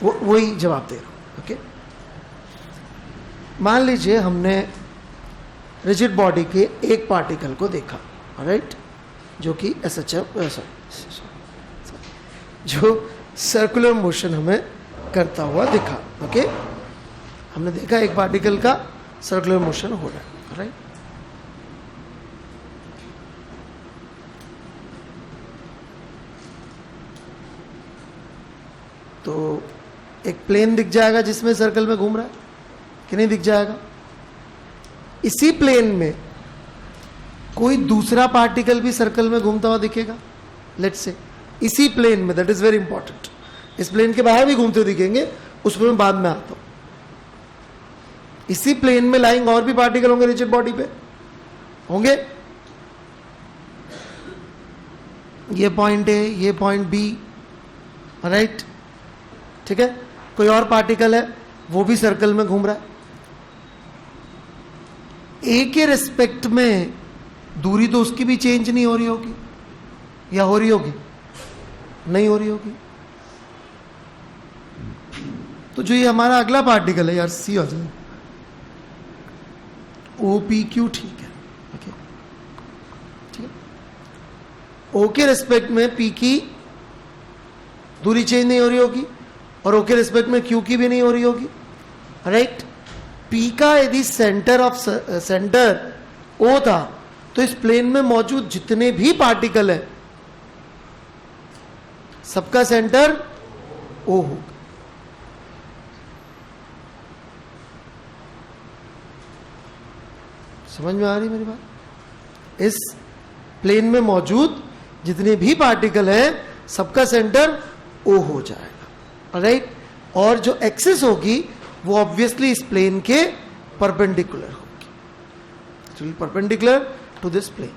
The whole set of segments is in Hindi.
वही जवाब दे रहा हूं. ओके, मान लीजिए हमने रिजिड बॉडी के एक पार्टिकल को देखा, राइट, जो कि जो सर्कुलर मोशन हमें करता हुआ दिखा. ओके, हमने देखा एक पार्टिकल का सर्कुलर मोशन हो रहा है, राइट. तो एक प्लेन दिख जाएगा जिसमें सर्कल में घूम रहा है कि नहीं दिख जाएगा. इसी प्लेन में कोई दूसरा पार्टिकल भी सर्कल में घूमता हुआ दिखेगा, लेट्स से इसी प्लेन में. That is very important. इस प्लेन के बाहर भी घूमते हुए दिखेंगे, उस पर मैं बाद में आता हूं. इसी प्लेन में लाइंग और भी पार्टिकल होंगे रिजिड बॉडी पे, होंगे. ये पॉइंट ए, ये पॉइंट बी, राइट, ठीक है. कोई और पार्टिकल है वो भी सर्कल में घूम रहा है. ए के रिस्पेक्ट में दूरी तो उसकी भी चेंज नहीं हो रही होगी, या हो रही होगी? नहीं हो रही होगी. तो जो ये हमारा अगला पार्टिकल है यार, सी हो जाए, ओ पी क्यू, ठीक है. ओके, ठीक है. ओ के रिस्पेक्ट में पी की दूरी चेंज नहीं हो रही होगी, और ओ के रिस्पेक्ट में क्यू की भी नहीं हो रही होगी, राइट. पी का यदि सेंटर ओ था, तो इस प्लेन में मौजूद जितने भी पार्टिकल है सबका सेंटर ओ होगा. समझ में आ रही मेरी बात? इस प्लेन में मौजूद जितने भी पार्टिकल हैं सबका सेंटर ओ हो जाएगा, राइट. और जो एक्सिस होगी वो ऑब्वियसली इस प्लेन के परपेंडिकुलर होगी, परपेंडिकुलर टू दिस प्लेन.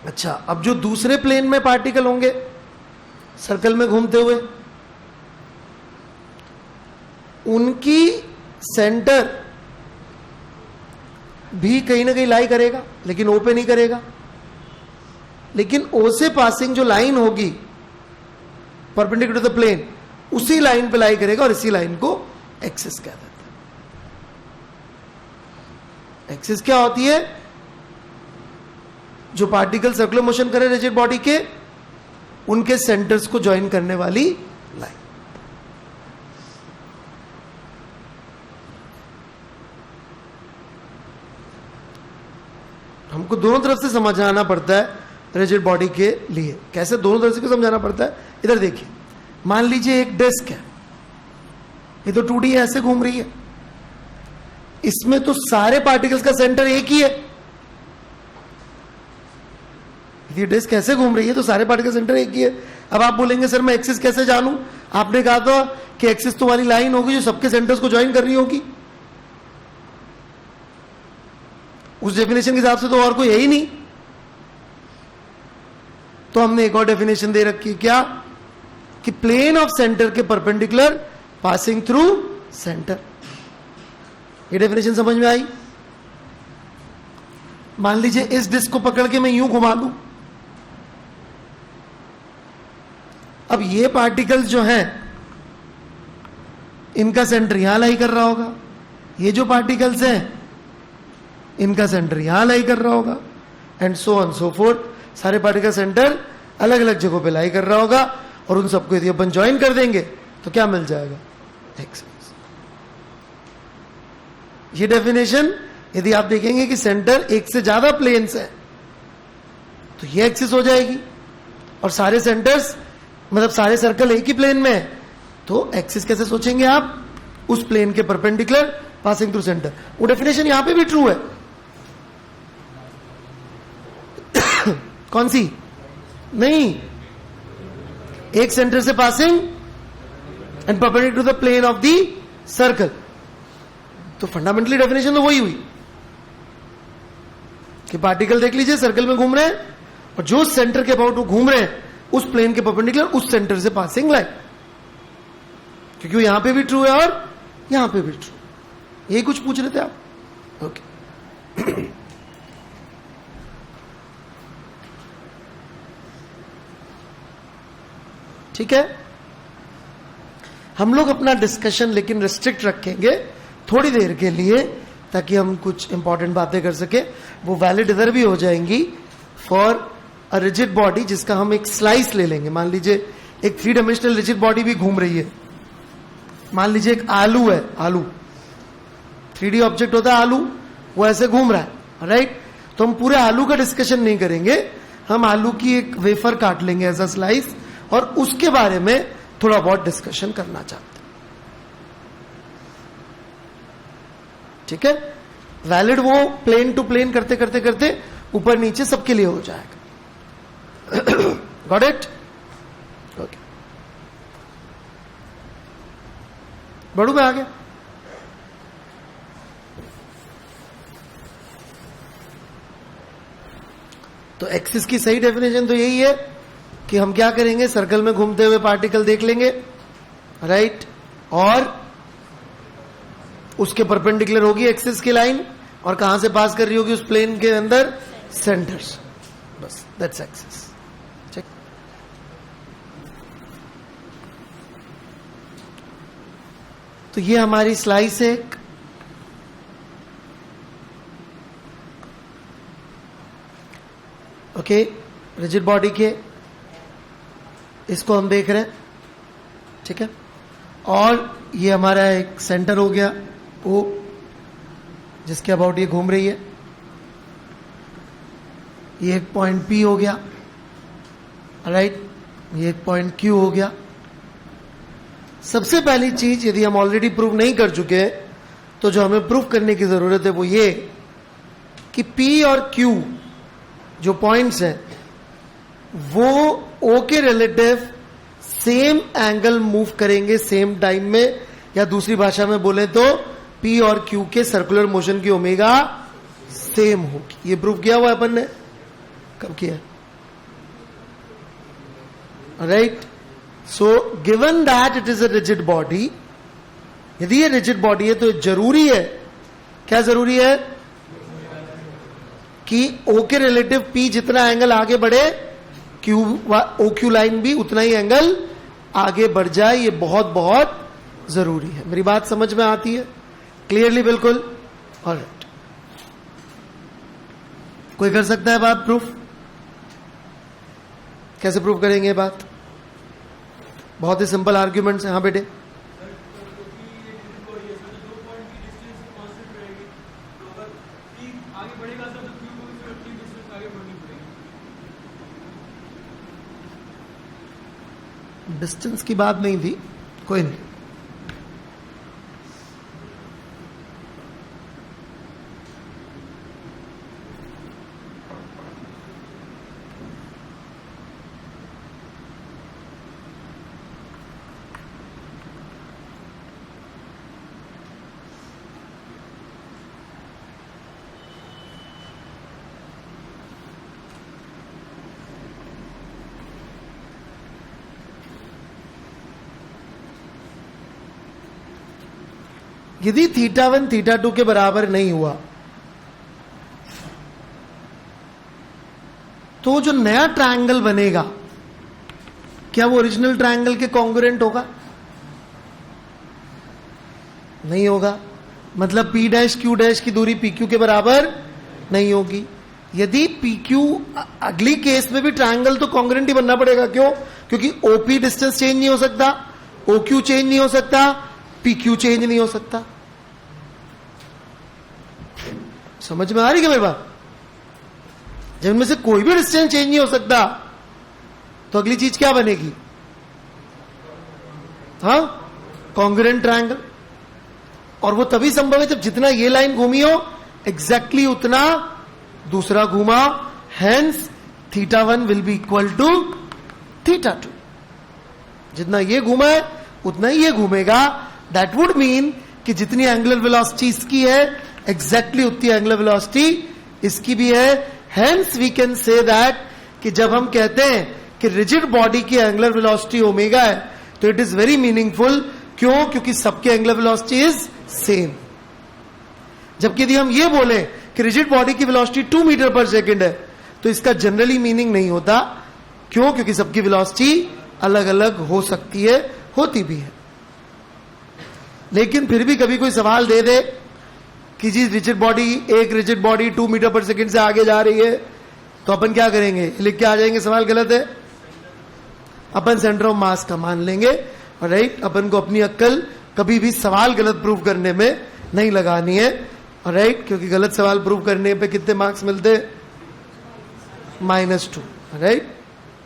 अच्छा, अब जो दूसरे प्लेन में पार्टिकल होंगे सर्कल में घूमते हुए, उनकी सेंटर भी कहीं ना कहीं लाई करेगा, लेकिन ओ पे नहीं करेगा. लेकिन ओ से पासिंग जो लाइन होगी परपेंडिकुलर टू द प्लेन, उसी लाइन पे लाई करेगा, और इसी लाइन को एक्सिस कहते हैं. एक्सिस क्या होती है? जो पार्टिकल सर्कुलर मोशन करे रिजिड बॉडी के, उनके सेंटर्स को ज्वाइन करने वाली लाइन. हमको दोनों तरफ से समझाना पड़ता है रिजिड बॉडी के लिए. कैसे दोनों तरफ से समझाना पड़ता है? इधर देखिए, मान लीजिए एक डिस्क है, ये तो 2D ऐसे घूम रही है, इसमें तो सारे पार्टिकल्स का सेंटर एक ही है. ये डिस्क कैसे घूम रही है तो सारे पार्टिकल सेंटर एक ही है. अब आप बोलेंगे सर मैं एक्सिस कैसे जानूं? आपने कहा था कि एक्सिस तो वाली लाइन होगी जो सबके सेंटर्स को ज्वाइन कर रही होगी. उस डेफिनेशन के हिसाब से तो और कोई है ही नहीं. तो हमने एक और डेफिनेशन दे रखी, क्या? कि प्लेन ऑफ सेंटर के परपेंडिकुलर पासिंग थ्रू सेंटर. ये डेफिनेशन समझ में आई? मान लीजिए इस डिस्क को पकड़ के मैं यूं घुमा दूं, अब ये पार्टिकल्स जो हैं इनका सेंटर यहां लाई कर रहा होगा, ये जो पार्टिकल्स हैं इनका सेंटर यहां लाई कर रहा होगा, and so on so fourth. सारे पार्टिकल सेंटर अलग अलग जगहों पे लाई कर रहा होगा, और उन सबको यदि अपन ज्वाइन कर देंगे तो क्या मिल जाएगा? एक्सिस. ये डेफिनेशन यदि आप देखेंगे कि सेंटर एक से ज्यादा प्लेन्स है तो ये एक्सिस हो जाएगी, और सारे सेंटर्स मतलब सारे सर्कल एक ही प्लेन में है तो एक्सिस कैसे सोचेंगे आप? उस प्लेन के परपेंडिकुलर पासिंग थ्रू सेंटर. वो डेफिनेशन यहां पे भी ट्रू है. कौन सी? नहीं, एक सेंटर से passing and perpendicular to the plane of the circle. तो फंडामेंटली डेफिनेशन तो वही हुई. कि पार्टिकल देख लीजिए सर्कल में घूम रहे हैं और जो सेंटर के अबाउट वो घूम रहे हैं उस प्लेन के परपेंडिकुलर उस सेंटर से पासिंग लाइन, क्योंकि वो यहां पे भी ट्रू है और यहां पे भी ट्रू। यही कुछ पूछ रहे थे आप? ओके ठीक है, हम लोग अपना डिस्कशन लेकिन रिस्ट्रिक्ट रखेंगे थोड़ी देर के लिए, ताकि हम कुछ इंपॉर्टेंट बातें कर सके। वो वैलिड इधर भी हो जाएंगी फॉर अ रिजिड बॉडी, जिसका हम एक स्लाइस ले लेंगे। मान लीजिए एक 3 डायमेंशनल रिजिड बॉडी भी घूम रही है। मान लीजिए एक आलू है, आलू 3D ऑब्जेक्ट होता है आलू, वो ऐसे घूम रहा है, राइट? तो हम पूरे आलू का डिस्कशन नहीं करेंगे, हम आलू की एक वेफर काट लेंगे एज अ स्लाइस और उसके बारे में थोड़ा बहुत डिस्कशन करना चाहते हैं। ठीक है, वैलिड वो प्लेन टू प्लेन करते करते करते ऊपर नीचे सबके लिए हो जाएगा। Got it? ओके, बढ़ू मैं आगे। तो एक्सिस की सही डेफिनेशन तो यही है कि हम क्या करेंगे, सर्कल में घूमते हुए पार्टिकल देख लेंगे, राइट? और उसके परपेंडिकुलर होगी एक्सिस की लाइन और कहां से पास कर रही होगी उस प्लेन के अंदर, सेंटर्स। बस दैट्स एक्सिस। ठीक, तो ये हमारी स्लाइस है एक। ओके, रिजिड बॉडी के इसको हम देख रहे हैं, ठीक है? और ये हमारा एक सेंटर हो गया ओ, जिसके अबाउट ये घूम रही है। ये एक पॉइंट P हो गया, राइट? ये एक पॉइंट Q हो गया। सबसे पहली चीज, यदि हम ऑलरेडी प्रूव नहीं कर चुके तो जो हमें प्रूव करने की जरूरत है वो ये कि P और Q जो पॉइंट्स हैं वो O के रिलेटिव सेम एंगल मूव करेंगे सेम टाइम में, या दूसरी भाषा में बोले तो P और Q के सर्कुलर मोशन की ओमेगा सेम होगी। ये प्रूव किया हुआ अपन ने, कब किया? Right? So given that it is a rigid body, यदि ये रिजिड बॉडी है तो जरूरी है, क्या जरूरी है? कि O के रिलेटिव P जितना एंगल आगे बढ़े, OQ लाइन भी उतना ही एंगल आगे बढ़ जाए। ये बहुत बहुत जरूरी है। मेरी बात समझ में आती है क्लियरली? बिल्कुल। ऑलराइट, कोई कर सकता है बात प्रूफ? कैसे प्रूफ करेंगे ये बात? बहुत ही सिंपल आर्ग्यूमेंट्स है। हाँ बेटे, डिस्टेंस की बात नहीं थी, कोई नहीं। यदि θ1 θ2 के बराबर नहीं हुआ तो जो नया ट्रायंगल बनेगा क्या वो ओरिजिनल ट्रायंगल के कॉन्ग्रुएंट होगा? नहीं होगा। मतलब P डैश Q डैश की दूरी PQ के बराबर नहीं होगी। यदि PQ, अगली केस में भी ट्रायंगल तो कॉन्ग्रुएंट ही बनना पड़ेगा। क्यों? क्योंकि OP डिस्टेंस चेंज नहीं हो सकता, OQ चेंज नहीं हो सकता, PQ चेंज नहीं हो सकता। समझ में आ रही है मेरी बात? जब इनमें से कोई भी डिस्टेंस चेंज नहीं हो सकता तो अगली चीज क्या बनेगी? हाँ, कॉन्ग्रुएंट ट्रायंगल। और वो तभी संभव है जब जितना ये लाइन घूमी हो एग्जैक्टली उतना दूसरा घूमा, hence θ1 will be equal to θ2। जितना ये घूमा है उतना ही ये घूमेगा। दैट वुड मीन कि जितनी एंगुलर वेलोसिटी इसकी है एग्जैक्टली उतनी एंगुलर वेलोसिटी इसकी भी है. Hence we can say that कि जब हम कहते हैं कि रिजिड बॉडी की एंगुलर वेलोसिटी ओमेगा है, तो इट इज वेरी मीनिंगफुल. क्यों? क्योंकि सबके एंगुलर वेलोसिटी इज सेम. जबकि यदि हम ये बोले कि रिजिड बॉडी की वेलोसिटी 2 मीटर पर सेकेंड है, तो इसका जनरली मीनिंग नहीं होता. क्यों? क्योंकि सबकी वेलोसिटी अलग अलग हो सकती है, होती भी है. लेकिन फिर भी कभी कोई सवाल दे दे कि जी रिजिड बॉडी, एक रिजिड बॉडी 2 मीटर पर सेकेंड से आगे जा रही है, तो अपन क्या करेंगे? लिख के आ जाएंगे सवाल गलत है, अपन सेंटर ऑफ मास का मान लेंगे. राइट, अपन को अपनी अक्ल कभी भी सवाल गलत प्रूव करने में नहीं लगानी है. राइट, क्योंकि गलत सवाल प्रूव करने पे कितने मार्क्स मिलते? -2. राइट,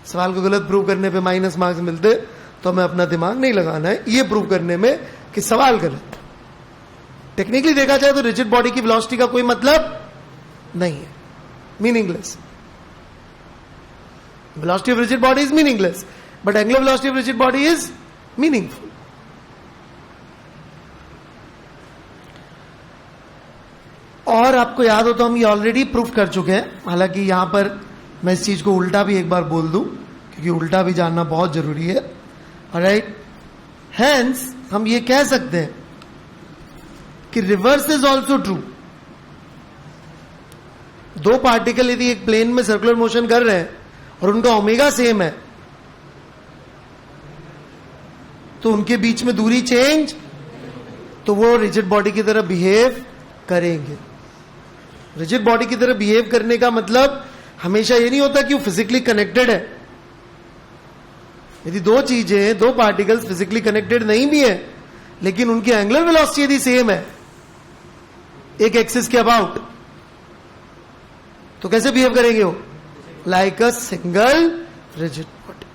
सवाल को गलत प्रूव करने पे माइनस मार्क्स मिलते, तो हमें अपना दिमाग नहीं लगाना है ये प्रूव करने में कि सवाल गलत. टेक्निकली देखा जाए तो रिजिड बॉडी की वेलोसिटी का कोई मतलब नहीं है, meaningless. Velocity of rigid body is meaningless, but angular velocity of rigid body is meaningful. और आपको याद हो तो हम ये ऑलरेडी प्रूफ कर चुके हैं. हालांकि यहां पर मैं इस चीज को उल्टा भी एक बार बोल दूं, क्योंकि उल्टा भी जानना बहुत जरूरी है. राइट, हेंस हम ये कह सकते हैं कि रिवर्स इज ऑल्सो ट्रू. दो पार्टिकल यदि एक प्लेन में सर्कुलर मोशन कर रहे हैं और उनका ओमेगा सेम है, तो उनके बीच में दूरी चेंज, तो वो रिजिड बॉडी की तरह बिहेव करेंगे. रिजिड बॉडी की तरह बिहेव करने का मतलब हमेशा ये नहीं होता कि वो फिजिकली कनेक्टेड है. यदि दो चीजें, दो पार्टिकल्स फिजिकली कनेक्टेड नहीं भी है, लेकिन उनकी एंगुलर वेलोसिटी यदि सेम है एक एक्सिस के अबाउट, तो कैसे बिहेव करेंगे वो? Like a single rigid body.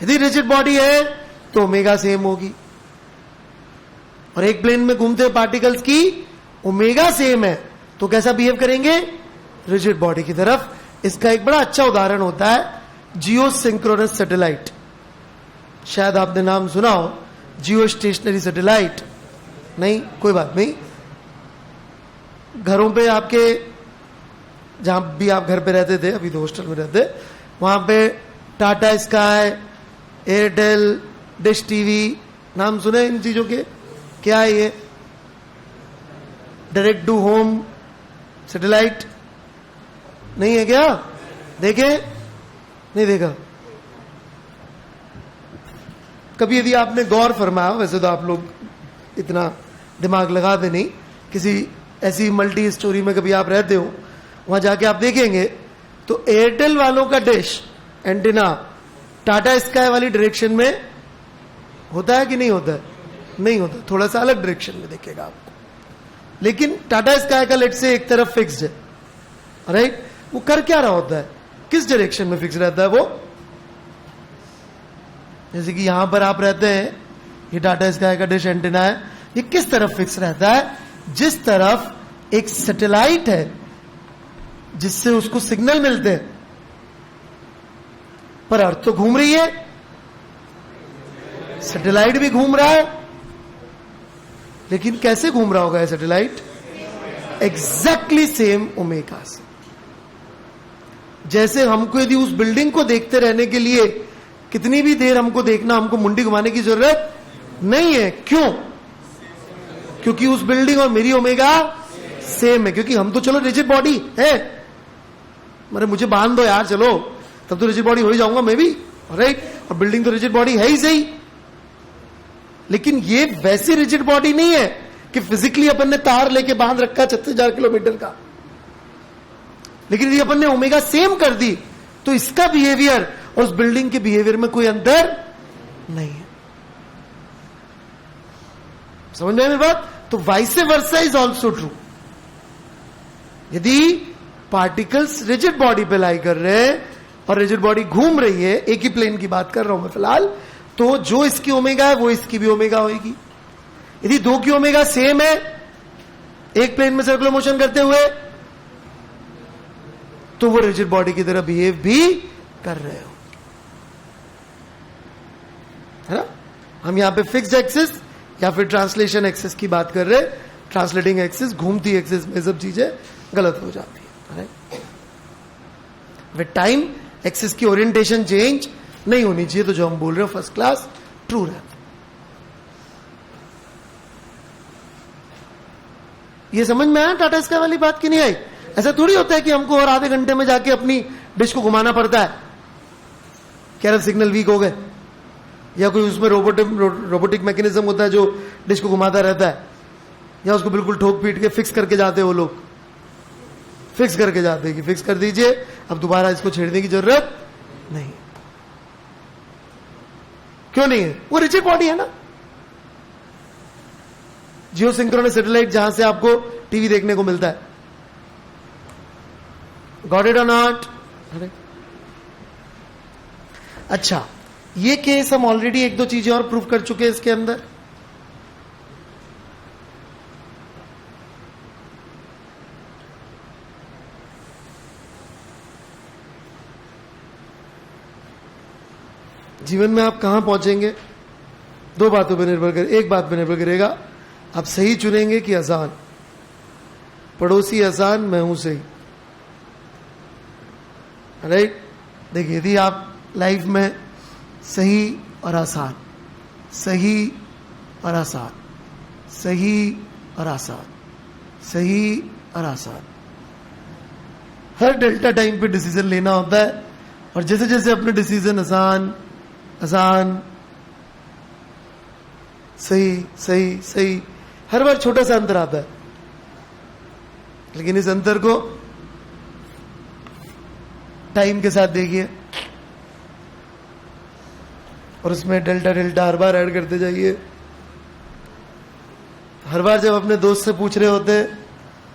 यदि रिजिड बॉडी है तो ओमेगा सेम होगी, और एक प्लेन में घूमते पार्टिकल्स की ओमेगा सेम है, तो कैसा बिहेव करेंगे? रिजिड बॉडी की तरफ. इसका एक बड़ा अच्छा उदाहरण होता है जियो सिंक्रोनस सैटेलाइट. शायद आपने नाम सुना हो, जियो स्टेशनरी सैटेलाइट. नहीं, कोई बात नहीं. घरों पे आपके, जहां भी आप घर पे रहते थे, अभी तो हॉस्टल में रहते, वहां पे Tata sky, Airtel, dish TV, नाम सुने इन चीजों के? क्या है ये? डायरेक्ट टू होम सैटेलाइट नहीं है क्या? देखे? नहीं देखा? कभी यदि आपने गौर फरमाया, वैसे तो आप लोग इतना दिमाग लगाते नहीं, किसी ऐसी मल्टी स्टोरी में कभी आप रहते हो, वहां जाके आप देखेंगे तो एयरटेल वालों का डिश एंटीना टाटा स्काई वाली डायरेक्शन में होता है कि नहीं होता है? नहीं होता, थोड़ा सा अलग डायरेक्शन में दिखेगा आपको. लेकिन टाटा स्काई का लेट से एक तरफ फिक्स्ड है. राइट, वो कर क्या रहा होता है? किस डायरेक्शन में फिक्स रहता है वो? जैसे कि यहां पर आप रहते हैं, ये टाटा स्काई का डिश एंटीना है, ये किस तरफ फिक्स रहता है? जिस तरफ एक सैटेलाइट है जिससे उसको सिग्नल मिलते हैं. पर अर्थ तो घूम रही है, सैटेलाइट भी घूम रहा है, लेकिन कैसे घूम रहा होगा ये सैटेलाइट? एग्जैक्टली सेम ओमेगा से. जैसे हमको यदि उस बिल्डिंग को देखते रहने के लिए कितनी भी देर हमको देखना, हमको मुंडी घुमाने की जरूरत नहीं है. क्यों? क्योंकि उस बिल्डिंग और मेरी ओमेगा सेम है. क्योंकि हम तो चलो रिजिड बॉडी है, मरे मुझे बांध दो यार, चलो तब तो रिजिड बॉडी हो ही जाऊंगा मैं भी. राइट, और बिल्डिंग तो रिजिड बॉडी है ही सही. लेकिन ये वैसी रिजिड बॉडी नहीं है कि फिजिकली अपन ने तार लेके बांध रखा 36,000 किलोमीटर का. लेकिन यदि अपन ने ओमेगा सेम कर दी, तो इसका बिहेवियर और उस बिल्डिंग के बिहेवियर में कोई अंतर नहीं है. समझ में बात? तो vice versa is also true. यदि पार्टिकल्स रिजिड बॉडी पे लाई कर रहे हैं और रिजिड बॉडी घूम रही है, एक ही प्लेन की बात कर रहा हूं मैं फिलहाल, तो जो इसकी ओमेगा है वो इसकी भी ओमेगा होगी. यदि दो की ओमेगा सेम है एक प्लेन में सर्कुलर मोशन करते हुए, तो वो रिजिड बॉडी की तरह बिहेव भी कर रहे हो, है ना. हम यहां पे फिक्स्ड एक्सिस या फिर ट्रांसलेशन एक्सिस की बात कर रहे हैं. ट्रांसलेटिंग एक्सिस, घूमती एक्सिस में सब चीजें गलत हो जाती है. विद टाइम एक्सिस की ओरिएंटेशन चेंज नहीं होनी चाहिए, तो जो हम बोल रहे हो फर्स्ट क्लास ट्रू रहता। ये समझ में आया टाटा स्काई वाली बात की नहीं आई? ऐसा थोड़ी होता है कि हमको और आधे घंटे में जाके अपनी डिश को घुमाना पड़ता है, कह रहे सिग्नल वीक हो गए, या कोई उसमें रोबोटिक मैकेनिज्म होता है जो डिश को घुमाता रहता है, या उसको बिल्कुल ठोक पीट के फिक्स करके जाते हैं वो लोग, फिक्स करके जाते हैं कि फिक्स कर दीजिए, अब दोबारा इसको छेड़ने की जरूरत नहीं। क्यों नहीं है? वो रिजिड बॉडी है ना। जियो सिंक्रोनस सैटेलाइट जहां से आपको टीवी देखने को मिलता है, गॉट इट और नॉट? अच्छा, ये केस हम ऑलरेडी एक दो चीजें और प्रूव कर चुके हैं इसके अंदर। जीवन में आप कहां पहुंचेंगे दो बातों पर निर्भर करे, एक बात पर निर्भर करेगा, आप सही चुनेंगे कि आसान। पड़ोसी आसान, मैं हूं सही, राइट? देखिए, यदि आप लाइफ में सही और आसान, सही और आसान, सही और आसान, सही और आसान, हर डेल्टा टाइम पे डिसीजन लेना होता है, और जैसे जैसे अपने डिसीजन आसान आसान, सही सही सही, हर बार छोटा सा अंतर आता है, लेकिन इस अंतर को टाइम के साथ देखिए, और उसमें डेल्टा डेल्टा हर बार ऐड करते जाइए। हर बार जब अपने दोस्त से पूछ रहे होते हैं,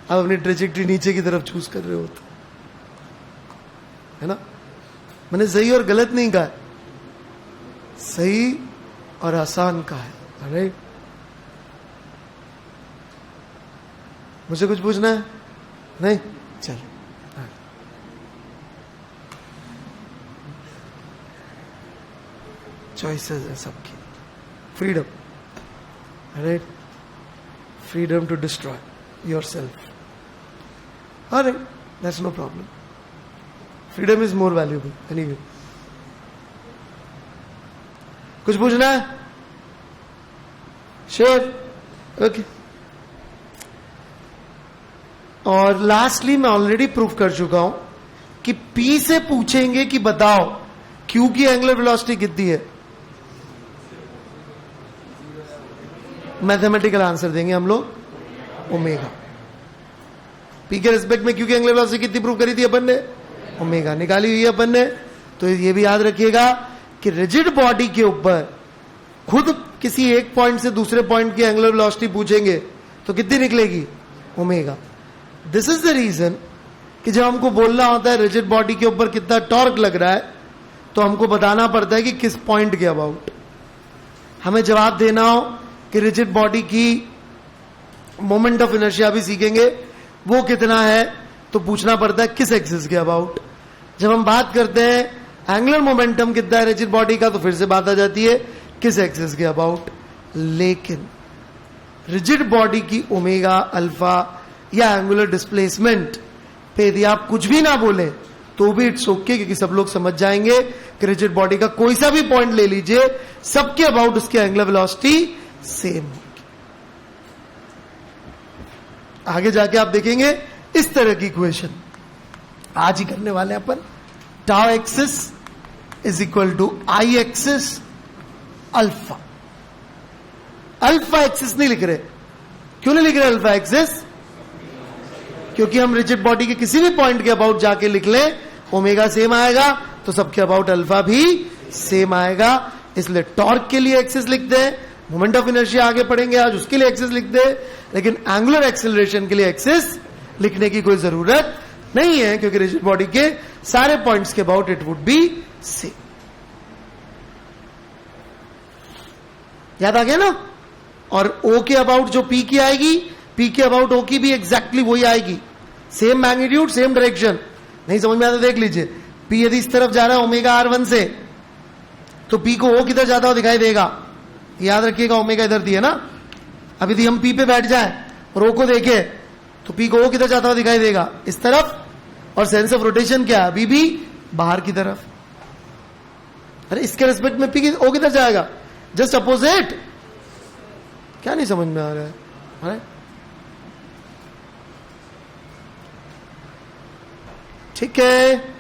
आप अपनी ट्रेजेक्टरी नीचे की तरफ चूज कर रहे होते है ना। मैंने सही और गलत नहीं कहा, सही और आसान का है, राइट? मुझे कुछ पूछना है? नहीं? चलो, चॉइसेस है सबकी, freedom, right? Freedom to destroy yourself, alright, that's no problem. Freedom is more valuable anyway. कुछ पूछना है? Sure, okay. और लास्टली मैं ऑलरेडी प्रूव कर चुका हूं कि पी से पूछेंगे कि बताओ क्यू की एंगुलर वेलोसिटी कितनी है, मैथमेटिकल आंसर देंगे हम लोग, ओमेगा। पी के रिस्पेक्ट में क्यू की एंगुलर वेलोसिटी कितनी प्रूव करी थी अपन ने? ओमेगा निकाली हुई है अपन ने। तो ये भी याद रखिएगा कि रिजिड बॉडी के ऊपर खुद किसी एक पॉइंट से दूसरे पॉइंट की एंगुलर वेलोसिटी पूछेंगे तो कितनी निकलेगी? Omega. This is the reason कि जब हमको बोलना होता है रिजिड बॉडी के ऊपर कितना टॉर्क लग रहा है, तो हमको बताना पड़ता है कि किस पॉइंट के अबाउट। हमें जवाब देना हो कि रिजिड बॉडी की मोमेंट ऑफ इनर्शिया भी सीखेंगे, वो कितना है, तो पूछना पड़ता है किस एक्सिस के अबाउट। जब हम बात करते हैं एंगुलर मोमेंटम कितना है रिजिड बॉडी का, तो फिर से बात आ जाती है किस एक्सिस के अबाउट। लेकिन रिजिड बॉडी की ओमेगा, अल्फा या एंगुलर डिस्प्लेसमेंट पे यदि आप कुछ भी ना बोले तो भी इट्स ओके, क्योंकि सब लोग समझ जाएंगे कि रिजिड बॉडी का कोई सा भी पॉइंट ले लीजिए, सबके अबाउट उसकी एंगुलर वेलोसिटी सेम होगी। आगे जाके आप देखेंगे इस तरह की इक्वेशन आज ही करने वाले हैं अपन। Tau axis is equal to I axis alpha. Alpha axis नहीं लिख रहे। क्यों नहीं लिख रहे अल्फा एक्सिस? क्योंकि हम रिजिड बॉडी के किसी भी पॉइंट के अबाउट जाके लिख ले, ओमेगा सेम आएगा, तो सबके अबाउट अल्फा भी सेम आएगा। इसलिए टॉर्क के लिए एक्सिस लिख दे, मोमेंट ऑफ इनर्शिया आगे पढ़ेंगे आज, उसके लिए एक्सिस लिख दे, लेकिन एंगुलर एक्सेलरेशन के लिए एक्सिस लिखने की कोई जरूरत नहीं है, क्योंकि रिजिड बॉडी के सारे पॉइंट्स के about it would be same. याद आ गया ना? और ओ के अबाउट जो पी की आएगी, पी के अबाउट ओ की भी एग्जैक्टली वही आएगी, सेम मैग्नीट्यूड सेम डायरेक्शन। नहीं समझ में आता देख लीजिए, पी यदि इस तरफ जा रहा है ओमेगा R1 से, तो पी को ओ किधर जाता हुआ दिखाई देगा। याद रखिएगा ओमेगा इधर दी है ना। अब यदि हम पी पे बैठ जाए और ओ को देखें तो पी को ओ किधर जाता हुआ दिखाई देगा, इस तरफ और सेंस ऑफ रोटेशन क्या है? अभी भी बाहर की तरफ। अरे इसके रेस्पेक्ट में पी ओ किधर जाएगा? Just opposite. क्या नहीं समझ में आ रहा है? अरे ठीक है,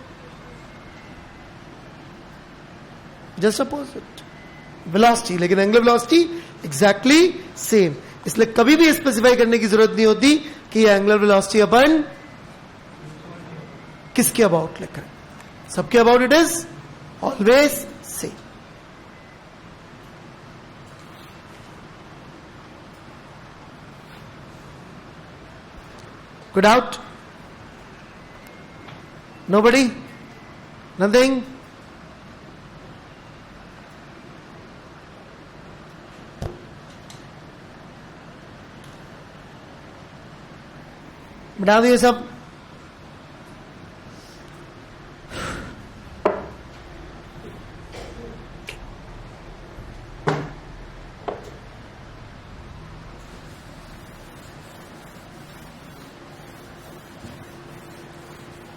जस्ट अपोजिट वेलोसिटी, लेकिन एंगुलर वेलोसिटी एग्जैक्टली सेम। इसलिए कभी भी स्पेसिफाई करने की जरूरत नहीं होती कि एंगुलर वेलोसिटी अपन किसके अबाउट लिख रहे हैं। सबके about it is always same. Good out? Nobody? Nothing? बता दिए सब?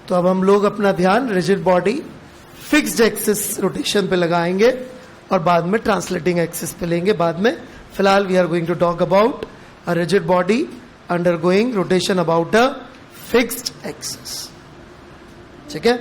तो अब हम लोग अपना ध्यान rigid body fixed axis rotation पे लगाएंगे और बाद में ट्रांसलेटिंग एक्सिस पे लेंगे बाद में। फिलहाल we are going to talk about a rigid body undergoing rotation about a fixed axis. ठीक है?